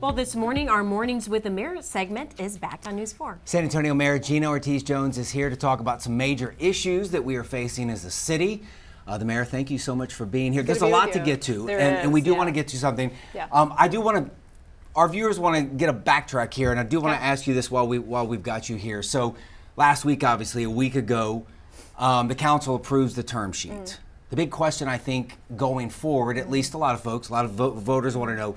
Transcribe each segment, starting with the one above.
Well, this morning, our Mornings with the Mayor segment is back on News 4. San Antonio Mayor Gina Ortiz Jones is here to talk about some major issues that we are facing as a city. The Mayor, thank you so much for being here. There's a lot to get to, and we do want to get to something. Yeah. I do want to, our viewers want to get a backtrack here, and I do want to ask you this while we've got you here. So last week, obviously, a week ago, the council approves the term sheet. The big question, I think, going forward, at least a lot of folks, a lot of voters want to know,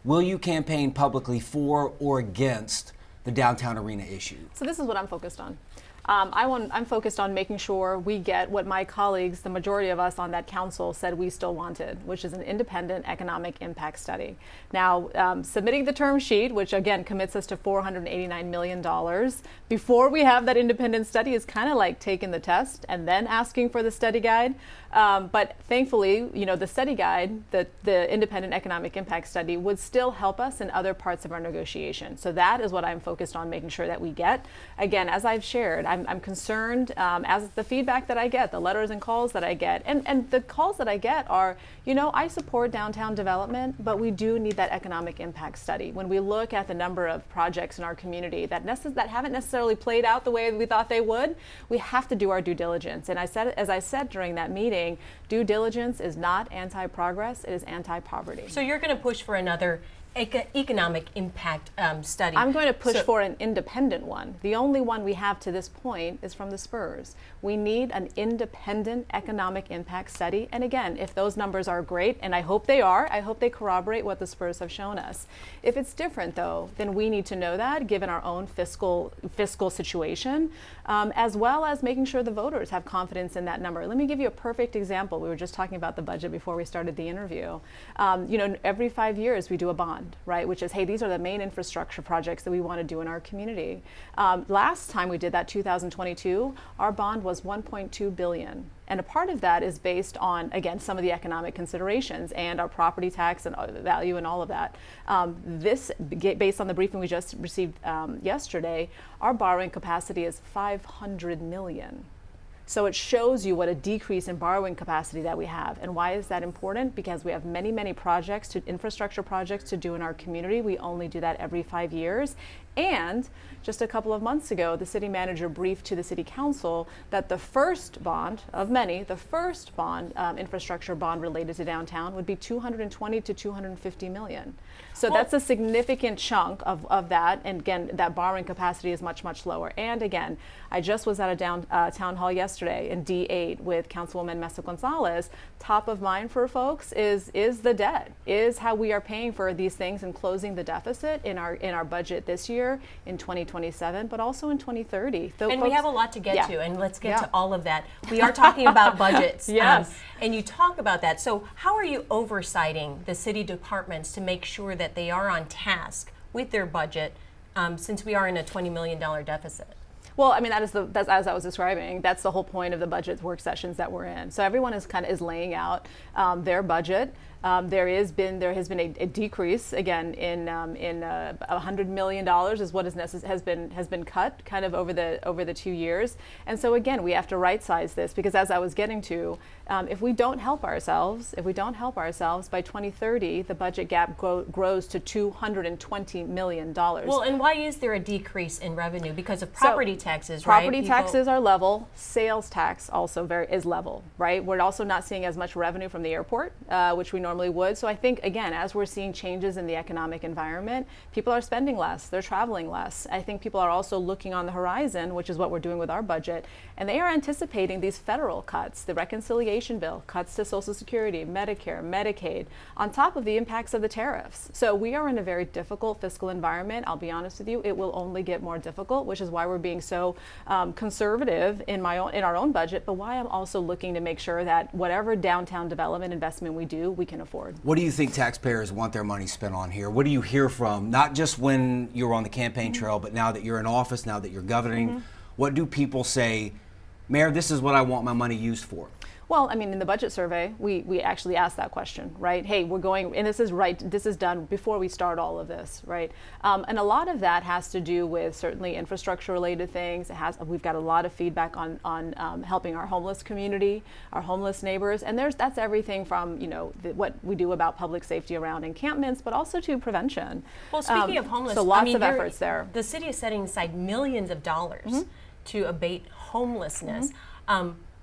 will you campaign publicly for or against the downtown arena issue? So this is what I'm focused on. I'm focused on making sure we get what my colleagues, the majority of us on that council, said we still wanted, which is an independent economic impact study. Now, submitting the term sheet, which again commits us to $489 million, before we have that independent study is kind of like taking the test and then asking for the study guide. But thankfully, you know, the study guide, the independent economic impact study, would still help us in other parts of our negotiation. So that is what I'm focused on making sure that we get. Again, as I've shared, I'm concerned as the feedback that I get, the letters and calls that I get, and the calls that I get are, you know, I support downtown development, but we do need that economic impact study. When we look at the number of projects in our community that haven't necessarily played out the way we thought they would, we have to do our due diligence. And as I said during that meeting, due diligence is not anti-progress, it is anti-poverty. So you're going to push for another economic impact study. I'm going to push for an independent one. The only one we have to this point is from the Spurs. We need an independent economic impact study. And again, if those numbers are great, and I hope they are, I hope they corroborate what the Spurs have shown us. If it's different though, then we need to know that given our own fiscal situation, as well as making sure the voters have confidence in that number. Let me give you a perfect example. We were just talking about the budget before we started the interview. You know, every 5 years we do a bond, right? Which is, hey, these are the main infrastructure projects that we want to do in our community. Last time we did that, 2022, our bond was $1.2 billion. And a part of that is based on, again, some of the economic considerations and our property tax and value and all of that. Based on the briefing we just received yesterday, our borrowing capacity is $500 million. So it shows you what a decrease in borrowing capacity that we have. And why is that important? Because we have many, many projects, infrastructure projects to do in our community. We only do that every 5 years. And just a couple of months ago, the city manager briefed to the city council that the first bond of many, the first bond, infrastructure bond related to downtown would be $220 to $250 million. So that's a significant chunk of that. And again, that borrowing capacity is much, much lower. And again, I just was at a town hall yesterday in D8 with Councilwoman Mesa Gonzalez. Top of mind for folks is the debt, is how we are paying for these things and closing the deficit in our budget this year, in 2027, but also in 2030. And we have a lot to get to, and let's get to all of that. We are talking about budgets. Yes. And you talk about that. So how are you oversighting the city departments to make sure that they are on task with their budget, since we are in a $20 million deficit? Well, I mean, that's as I was describing, that's the whole point of the budget work sessions that we're in. So everyone is laying out their budget. There has been a decrease again in $100 million is what has been cut kind of over the 2 years. And so again, we have to right size this, because as I was getting to, if we don't help ourselves by 2030, the budget gap grows to $220 million. Well, and why is there a decrease in revenue? Because of property taxes, right? Property taxes are level. Sales tax also is level, right? We're also not seeing as much revenue from the airport, which we normally would. So I think, again, as we're seeing changes in the economic environment, people are spending less, they're traveling less. I think people are also looking on the horizon, which is what we're doing with our budget, and they are anticipating these federal cuts, the reconciliation bill, cuts to Social Security, Medicare, Medicaid, on top of the impacts of the tariffs. So we are in a very difficult fiscal environment. I'll be honest with you, it will only get more difficult, which is why we're being so conservative in our own budget, but why I'm also looking to make sure that whatever downtown development investment we do, we can afford. What do you think taxpayers want their money spent on here? What do you hear from, not just when you were on the campaign trail, but now that you're in office, now that you're governing? What do people say, Mayor, this is what I want my money used for? Well, I mean, in the budget survey, we actually asked that question, right? Hey, we're going, and this is done before we start all of this, right? And a lot of that has to do with certainly infrastructure-related things. We've got a lot of feedback on helping our homeless community, our homeless neighbors, and that's everything from what we do about public safety around encampments, but also to prevention. Well, speaking of homeless, so lots of efforts there. The city is setting aside millions of dollars to abate homelessness.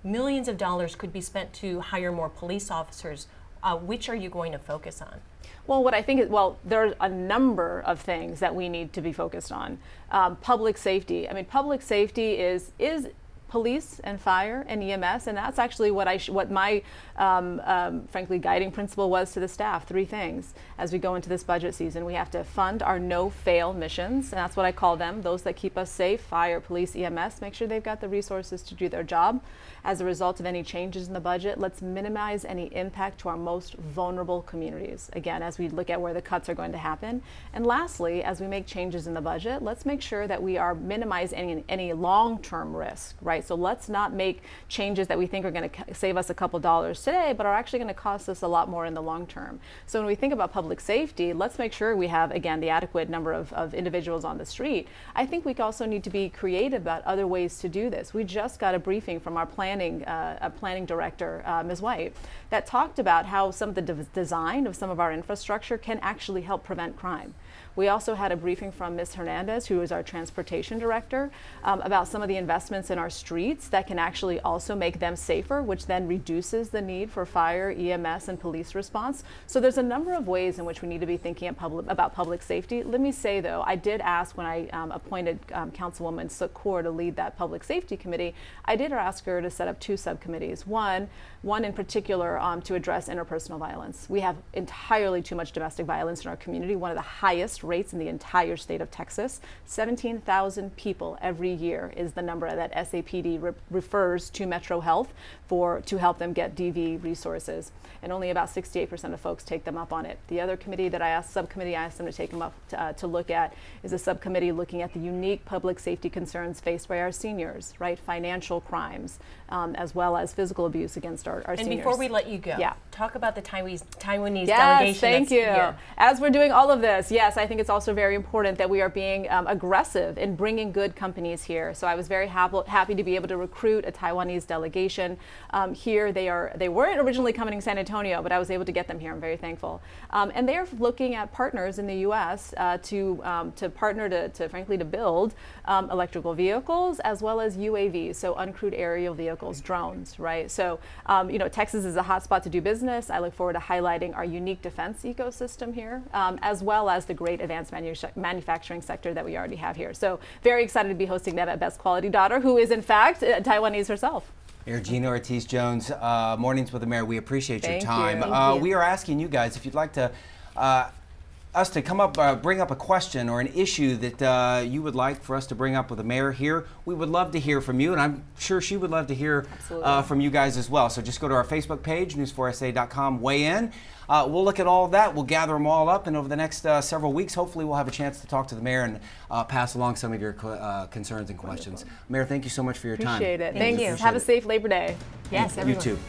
Millions of dollars could be spent to hire more police officers. Which are you going to focus on? Well, what I think is, there are a number of things that we need to be focused on. Public safety. I mean, public safety is police and fire and EMS, and that's actually what my frankly guiding principle was to the staff. 3 things as we go into this budget season. We have to fund our no-fail missions, and that's what I call them, those that keep us safe: fire, police, EMS. Make sure they've got the resources to do their job. As a result of any changes in the budget, let's minimize any impact to our most vulnerable communities, again, as we look at where the cuts are going to happen. And lastly, as we make changes in the budget, let's make sure that we are minimizing any long-term risk, right? So let's not make changes that we think are going to save us a couple dollars today, but are actually going to cost us a lot more in the long term. So when we think about public safety, let's make sure we have, again, the adequate number of individuals on the street. I think we also need to be creative about other ways to do this. We just got a briefing from our planning director, Ms. White, that talked about how some of the design of some of our infrastructure can actually help prevent crime. We also had a briefing from Ms. Hernandez, who is our transportation director, about some of the investments in our streets that can actually also make them safer, which then reduces the need for fire, EMS, and police response. So there's a number of ways in which we need to be thinking about public safety. Let me say, though, I did ask when I appointed Councilwoman Sakur to lead that public safety committee, I did ask her to set up 2 subcommittees. One in particular to address interpersonal violence. We have entirely too much domestic violence in our community, one of the highest rates in the entire state of Texas. 17,000 people every year is the number that SAPD refers to Metro Health to help them get DV resources, and only about 68% of folks take them up on it. The other committee that I asked them to take them up to look at is a subcommittee looking at the unique public safety concerns faced by our seniors, right? Financial crimes, as well as physical abuse against our seniors. And before we let you go, talk about the Taiwanese yes, delegation. Thank you. Here. As we're doing all of this, yes, I think it's also very important that we are being aggressive in bringing good companies here. So I was very happy to be able to recruit a Taiwanese delegation here. They weren't originally coming to San Antonio, but I was able to get them here. I'm very thankful. And they're looking at partners in the U.S. to partner to frankly to build electrical vehicles as well as UAVs, so uncrewed aerial vehicles, drones, right? So Texas is a hot spot to do business. I look forward to highlighting our unique defense ecosystem here, as well as the great advanced manufacturing sector that we already have here. So very excited to be hosting them at Best Quality Daughter, who is in fact Taiwanese herself. Mayor Gina Ortiz Jones, Mornings with the Mayor. We appreciate your time. Thank you. We are asking you guys if you'd like to us to come up, bring up a question or an issue that you would like for us to bring up with the mayor here. We would love to hear from you, and I'm sure she would love to hear from you guys as well. So just go to our Facebook page, news4sa.com, weigh in. We'll look at all of that. We'll gather them all up, and over the next several weeks, hopefully we'll have a chance to talk to the mayor and pass along some of your concerns and questions. Mayor, thank you so much for your time. Appreciate it. Thank you. Have a safe Labor Day. Yes, everyone. You too.